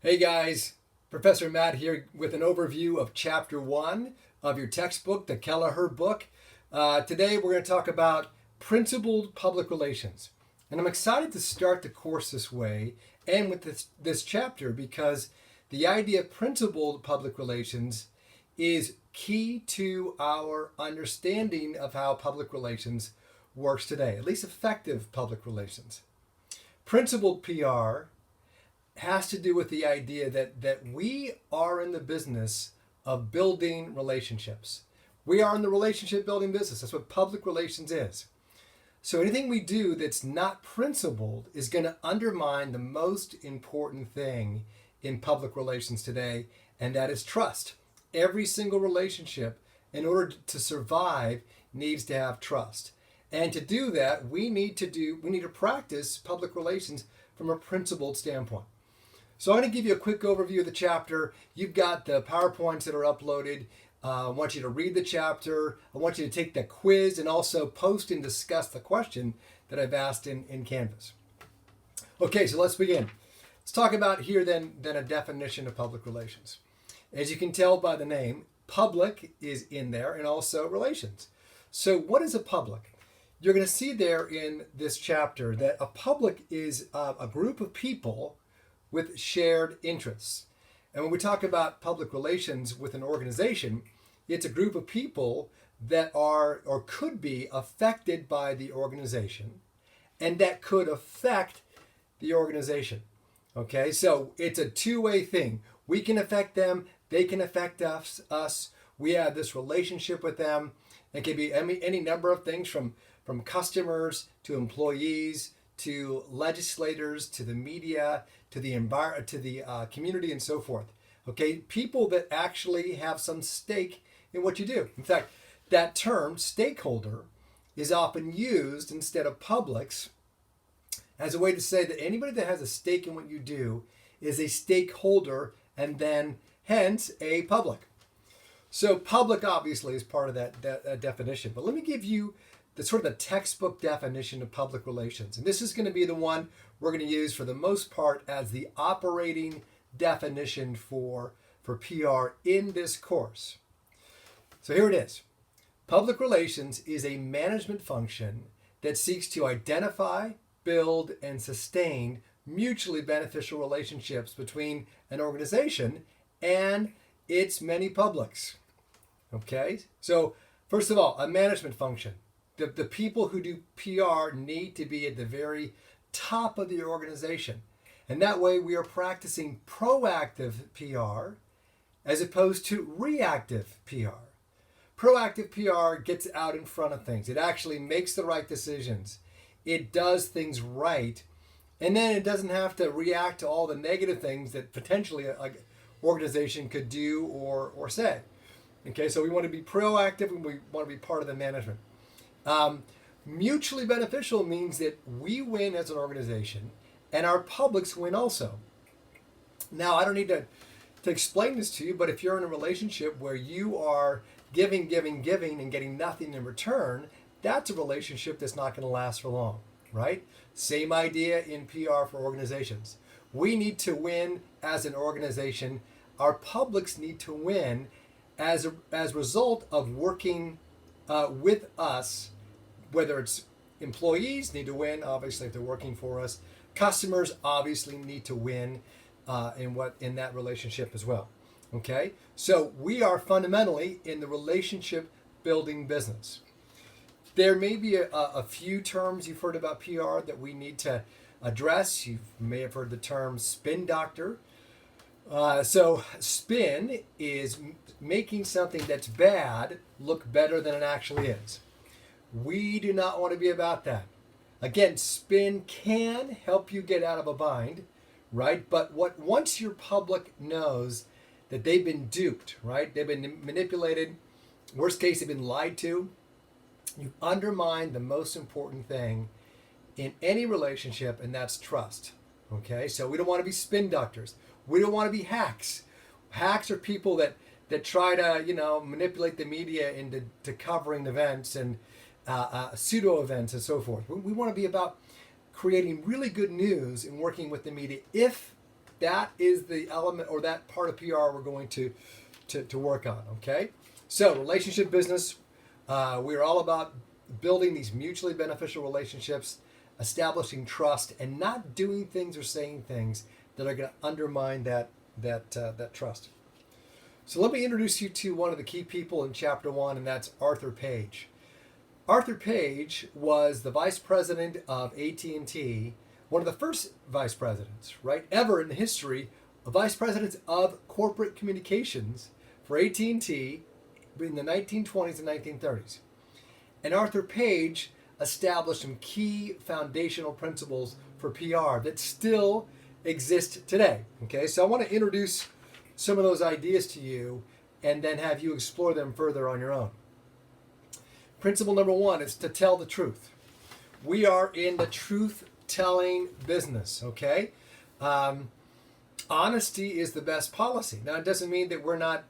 Hey guys, Professor Matt here with an overview of Chapter 1 of your textbook, the Kelleher book. Today we're going to talk about principled public relations. And I'm excited to start the course this way and with this chapter because the idea of principled public relations is key to our understanding of how public relations works today, at least effective public relations. Principled PR has to do with the idea that we are in the business of building relationships. We are in the relationship building business. That's what public relations is. So anything we do that's not principled is going to undermine the most important thing in public relations today, and that is trust. Every single relationship, in order to survive, needs to have trust. And to do that, we need to practice public relations from a principled standpoint. So I'm going to give you a quick overview of the chapter. You've got the PowerPoints that are uploaded. I want you to read the chapter. I want you to take the quiz and also post and discuss the question that I've asked in Canvas. Okay, so let's begin. Let's talk about here then a definition of public relations. As you can tell by the name, public is in there and also relations. So what is a public? You're going to see there in this chapter that a public is a group of people with shared interests. And when we talk about public relations with an organization, it's a group of people that are or could be affected by the organization and that could affect the organization. Okay, so it's a two-way thing. We can affect them, they can affect us. We have this relationship with them. It can be any number of things from customers to employees to legislators to the media to the environment to the community and so forth. Okay, people that actually have some stake in what you do. In fact, that term stakeholder is often used instead of publics as a way to say that anybody that has a stake in what you do is a stakeholder and then hence a public. So public obviously is part of that definition. But let me give you the sort of the textbook definition of public relations. And this is going to be the one we're going to use for the most part as the operating definition for PR in this course. So here it is. Public relations is a management function that seeks to identify, build, and sustain mutually beneficial relationships between an organization and its many publics. Okay? So, first of all, a management function. The people who do PR need to be at the very top of the organization. And that way we are practicing proactive PR as opposed to reactive PR. Proactive PR gets out in front of things. It actually makes the right decisions. It does things right. And then it doesn't have to react to all the negative things that potentially an organization could do or say. Okay, so we want to be proactive and we want to be part of the management. Mutually beneficial means that we win as an organization and our publics win also. Now, I don't need to explain this to you, but if you're in a relationship where you are giving, and getting nothing in return, that's a relationship that's not going to last for long, right? Same idea in PR for organizations. We need to win as an organization. Our publics need to win as a result of working with us, whether it's employees need to win, obviously, if they're working for us. Customers obviously need to win in that relationship as well. Okay, so we are fundamentally in the relationship building business. There may be a few terms you've heard about PR that we need to address. You may have heard the term spin doctor. So spin is making something that's bad look better than it actually is. We do not want to be about that. Again, spin can help you get out of a bind, right? But once your public knows that they've been duped, right? They've been manipulated, worst case, they've been lied to, you undermine the most important thing in any relationship, and that's trust. Okay, so we don't want to be spin doctors. We don't want to be hacks. Hacks are people that try to manipulate the media into covering events and pseudo events and so forth. We want to be about creating really good news and working with the media if that is the element or that part of PR we're going to work on. Okay, so relationship business, we're all about building these mutually beneficial relationships, establishing trust, and not doing things or saying things that are going to undermine that trust. So let me introduce you to one of the key people in Chapter 1, and that's Arthur Page. Arthur Page was the vice president of AT&T, one of the first vice presidents, right, ever in the history of vice presidents of corporate communications for AT&T in the 1920s and 1930s. And Arthur Page established some key foundational principles for PR that still exist today. Okay, so I want to introduce some of those ideas to you and then have you explore them further on your own. Principle number 1 is to tell the truth. We are in the truth-telling business, okay? Honesty is the best policy. Now, it doesn't mean that we're not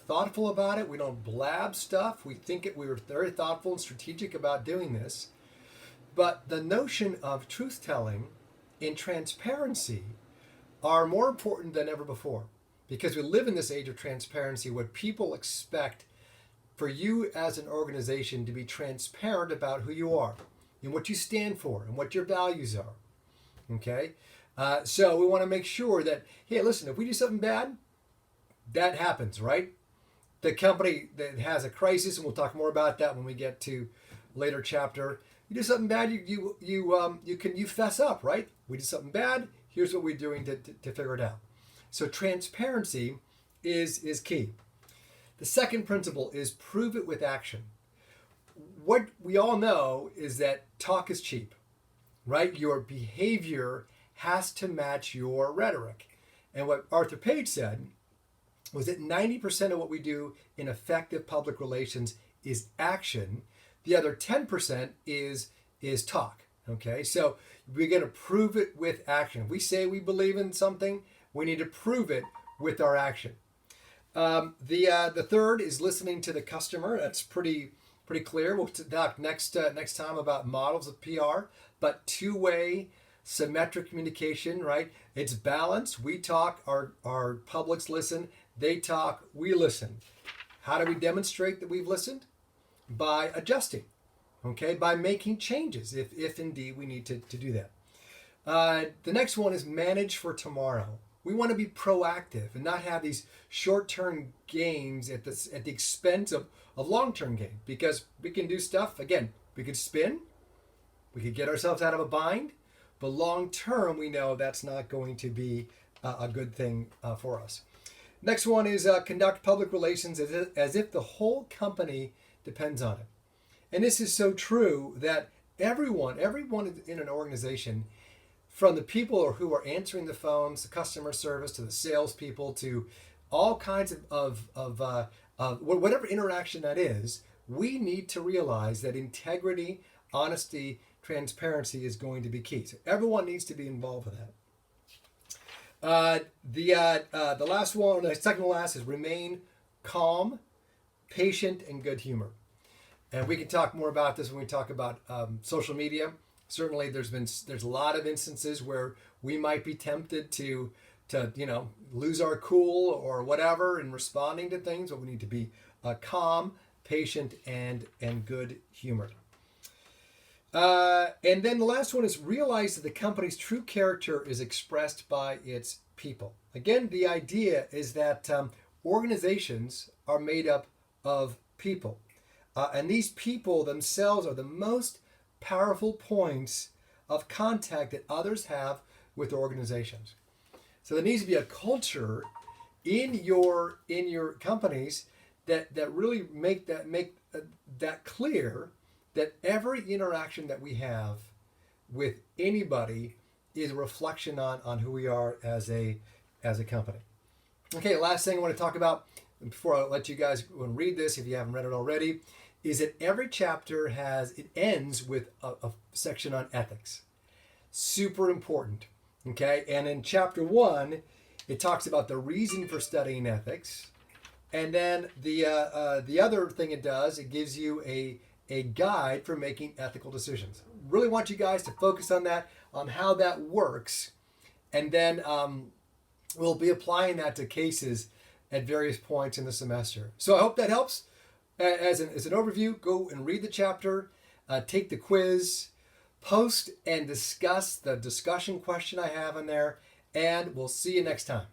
thoughtful about it. We don't blab stuff. We think it. We were very thoughtful and strategic about doing this. But the notion of truth-telling and transparency are more important than ever before, because we live in this age of transparency where people expect for you as an organization to be transparent about who you are and what you stand for and what your values are. Okay? So we want to make sure that, hey, listen, if we do something bad, that happens, right? The company that has a crisis, and we'll talk more about that when we get to later chapter. You do something bad, you fess up, right? We did something bad. Here's what we're doing to figure it out. So transparency is key. The second principle is prove it with action. What we all know is that talk is cheap, right? Your behavior has to match your rhetoric. And what Arthur Page said was that 90% of what we do in effective public relations is action. The other 10% is talk. Okay, so we're going to prove it with action. If we say we believe in something, we need to prove it with our action. The third is listening to the customer. That's pretty clear. We'll talk next time about models of PR, but two-way symmetric communication, right? It's balanced. We talk, our publics listen. They talk, we listen. How do we demonstrate that we've listened? By adjusting, okay? By making changes, if indeed we need to do that. The next one is manage for tomorrow. We want to be proactive and not have these short-term gains at the expense of long-term gain, because we can do stuff, again, we could spin, we could get ourselves out of a bind, but long-term we know that's not going to be a good thing for us. Next one is conduct public relations as if the whole company depends on it. And this is so true that everyone in an organization, from the people who are answering the phones, the customer service, to the salespeople, to all kinds of whatever interaction that is, we need to realize that integrity, honesty, transparency is going to be key. So everyone needs to be involved with that. The last one, the second to last, is remain calm, patient, and good humor. And we can talk more about this when we talk about social media. Certainly, there's a lot of instances where we might be tempted to lose our cool or whatever in responding to things, but we need to be calm, patient, and good humored. And then the last one is realize that the company's true character is expressed by its people. Again, the idea is that organizations are made up of people. And these people themselves are the most powerful points of contact that others have with organizations. So there needs to be a culture in your companies that really make that clear, that every interaction that we have with anybody is a reflection on who we are as a company. Okay, last thing I want to talk about before I let you guys read this, if you haven't read it already, is that every chapter ends with a section on ethics. Super important. Okay, and in chapter 1, it talks about the reason for studying ethics, and then the other thing it does, it gives you a guide for making ethical decisions. Really want you guys to focus on that, on how that works, and then we'll be applying that to cases at various points in the semester. So I hope that helps. As an overview, go and read the chapter, take the quiz, post and discuss the discussion question I have in there, and we'll see you next time.